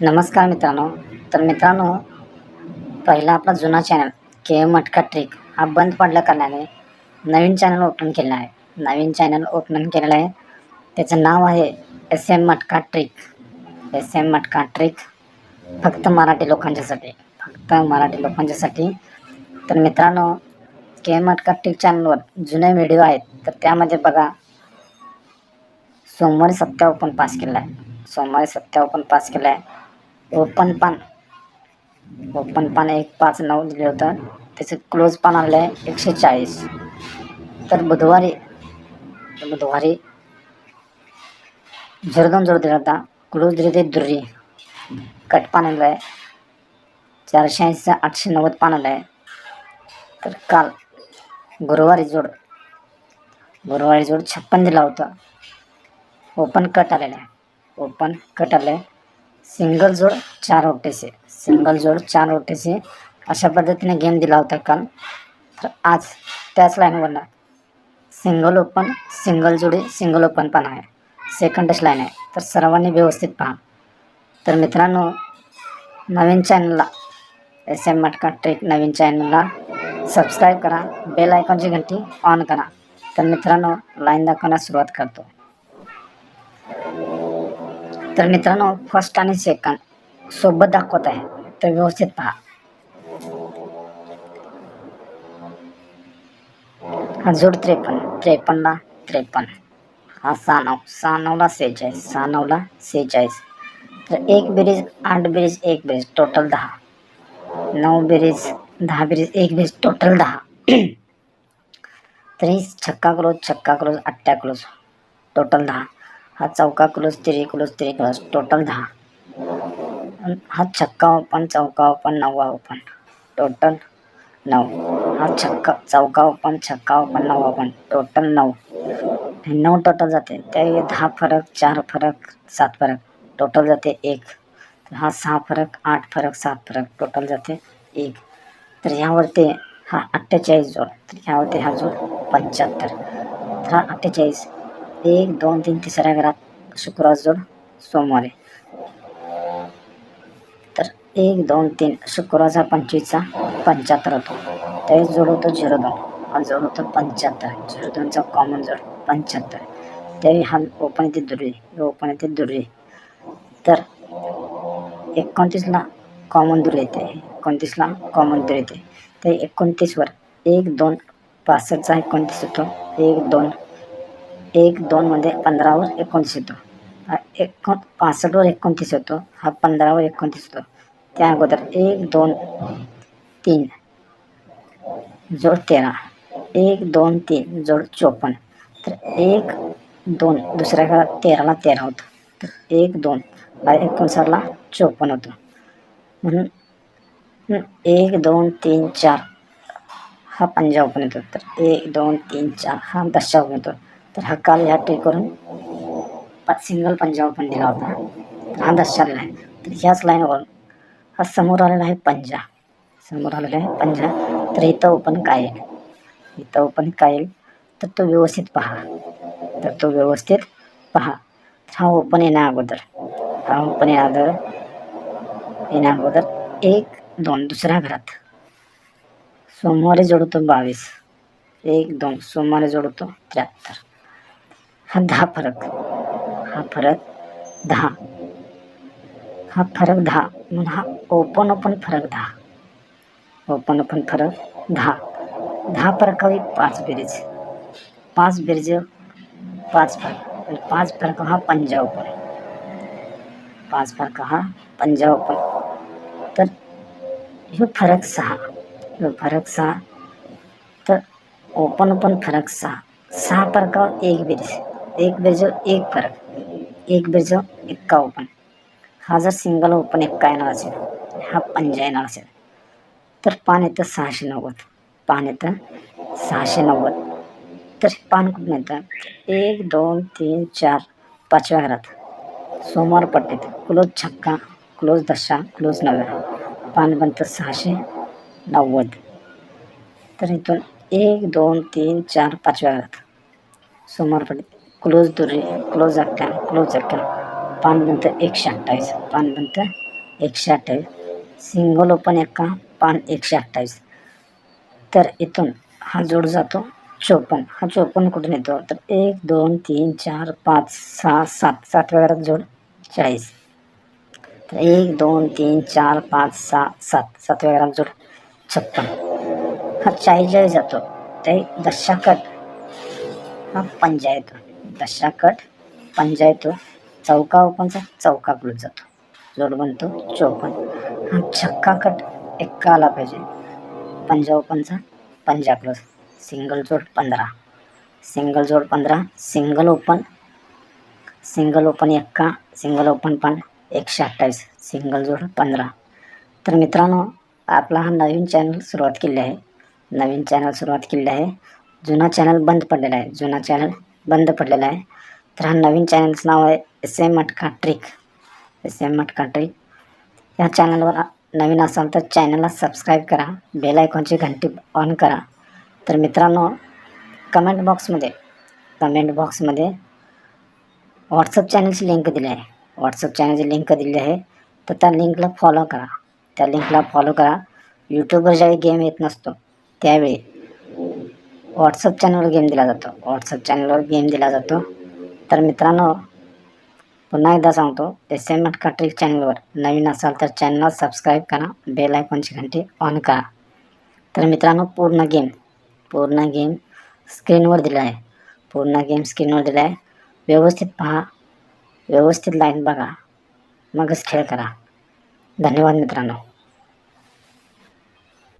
नमस्कार मित्रांनो. तर मित्रांनो, पहिला आपला जुना चॅनल के मटका ट्रिक हा बंद पडल्या कारणाने नवीन चॅनल ओपन केला आहे. नवीन चॅनल ओपन केलेलं आहे. त्याचं नाव आहे SM मटका ट्रिक. SM मटका ट्रिक फक्त मराठी लोकांच्यासाठी, फक्त मराठी लोकांच्यासाठी. तर मित्रांनो, के मटका ट्रिक चॅनलवर जुने व्हिडिओ आहेत. तर त्यामध्ये बघा, सोमवारी सत्या ओपन पास केला आहे. सोमवारी सत्या ओपन पास केला आहे. ओपन पान 159 दिलं होतं. त्याचं क्लोज पान आलं आहे 140. तर बुधवारी 02 दिला होता. क्लोज दिले ते दुर्री. कट पान आलं आहे 480 890 पान आलं आहे. तर काल गुरुवारी जोड 56 दिला होता. ओपन कट आलेलं आहे. ओपन कट आलं आहे. सिंगल जोड 4 ओटीसी, सिंगल जोड 4 ओटीसी अशा पद्धतीने गेम दिला होता काल. तर आज त्याच लाईनवरनं सिंगल ओपन, सिंगल जोडी, सिंगल ओपन पण आहे. सेकंडच लाईन आहे. तर सर्वांनी व्यवस्थित पहा. तर मित्रांनो, नवीन चॅनलला SM मटका ट्रिक नवीन चॅनलला सबस्क्राईब करा. बेल आयकॉनची घंटी ऑन करा. तर मित्रांनो, लाईन दाखवण्यास सुरुवात करतो. तर मित्रांनो, फर्स्ट आणि सेकंड सोबत दाखवत आहे. तर व्यवस्थित पहा. हा जोड 53ला 53. हा 69ला 46, 69ला 46. तर 1 बेरीज 8 बेरीज 1 बेरीज टोटल 10, 9 बेरीज 10 बेरीज 1 बेरीज टोटल 10. तर ही छक्का क्लोज अट्ट्या क्लोज टोटल 10. हा चौका क्लोज तिरी क्लोज टोटल 10. हा छक्का ओपन, चौका ओपन, नववा ओपन टोटल 9. हा चौका ओपन, छक्का ओपन, नववा ओपन टोटल 9. 9 टोटल जाते. त्या 10 फरक, 4 फरक, 7 फरक टोटल जाते 1. तर हा 6 फरक, 8 फरक, 7 फरक टोटल जाते 1. तर ह्यावरती हा 48 जोड. तर ह्यावरती हा जोड 75. तर हा 48 1 2 3 तिसऱ्या घरात शुक्रवार जोड सोमवारी. तर 1 2 3 शुक्रवारचा 25चा 75 होतो. त्यावेळेस जोड होतो 02. हा जोड होतो 75. 02चा कॉमन जोड 75. त्यावेळी हा ओपन येते दुर्री. तर 29ला कॉमन दुर्री येते. 29ला कॉमन दुर्री येते. ते 29वर 1 2 65चा 29 होतो. 1 2 मध्ये 15वर 29 येतो. हा 65वर 29 होतो. हा 15वर 29 होतो. त्या अगोदर 1 2 3 जोड 13, 1 2 3 जोड 54. तर 1 2 दुसऱ्या घरात 13ला 13 होतं. तर 1 2 59ला 54 होतं. म्हणून 1 2 3 4 हा 50 ओपन येतो. तर 1 2 3 4 हा 10 ओपन येतो. तर हा काल ह्या ट्रिक करून सिंगल 50 ओपन दिला होता. तर हा 10 आलेला आहे. तर ह्याच लाईनवरून हा समोर आलेला आहे 50. तर इथं ओपन काय येईल, तर तो व्यवस्थित पहा. हा ओपन येण्या अगोदर 1 2 दुसऱ्या घरात सोमवारी जोडतो 22, 1 2 सोमवारी जोडतो 73. हा 10 फरक, हा फरक 10, म्हणून हा ओपन फरक 10. ओपन फरक 10. 10 फरकावी 5 बेरीज, 5 फरक, 5 फरक हा 50 ओपन, 5 फरक हा 50 ओपन. तर हे फरक 6, तर ओपन फरक 6 फरकावर 1 बेरीज, 1 बेरीज 1 फरक, 1 बेरीज 1 ओपन. हा जर सिंगल ओपन 1 येणार असेल, हा 50 येणार असेल, तर पान येतं 690. तर पान कुठून येतं? 1 2 3 4 5व्या घरात सोमवार पट्टीत क्लोज छक्का, क्लोज दशा, क्लोज 9. पान बनतं 690. तर इथून 1 2 3 4 5व्या घरात सोमवार पट्टीत क्लोज दुर्री, क्लोज अक्का, पान बनतं 128. 128, सिंगल ओपन एक्का पान 128. तर इथून हा जोड जातो 54. हा 54 कुठून येतो तर 1 2 3 4 5 6 7 7व्या घरात जोड 40. तर 1 2 3 4 5 6 7 7व्या घरात जोड 56. हा 40 जातो ते दशाकट हा पंजा येतो. दशाकट पंजा येतो. चौका ओपनचा चौका क्लोज जातो. जोड बनतो 54. हा छक्का कट एक्का आला पाहिजे. पंजा ओपनचा पंजा क्लोज. सिंगल जोड 15. सिंगल जोड 15. Single open Ekka, single open पान 128, सिंगल जोड 15. तर मित्रांनो, आपला हा नवीन चॅनल सुरुवात केली आहे. जुना चॅनल बंद पडलेला आहे. तर हा नवीन चॅनलचं नाव आहे SM मटका ट्रिक. या चॅनलवर नवीन असाल तर चॅनलला सबस्क्राईब करा, बेल आयकॉनची घंटी ऑन करा. तर मित्रांनो, कमेंट बॉक्समध्ये व्हॉट्सअप चॅनलची लिंक दिली आहे. तर त्या लिंकला फॉलो करा. यूट्यूबवर ज्यावेळी गेम येत नसतो त्यावेळी व्हॉट्सअप चॅनलवर गेम दिला जातो. तर मित्रांनो, पुन्हा एकदा सांगतो, SM मटका ट्रिक चॅनलवर नवीन असाल तर चॅनलला सबस्क्राईब करा, बेल आयकॉनची घंटी ऑन करा. तर मित्रांनो, पूर्ण गेम स्क्रीनवर दिला आहे. व्यवस्थित पहा, व्यवस्थित लाईन बघा, मगच खेळ करा. धन्यवाद मित्रांनो.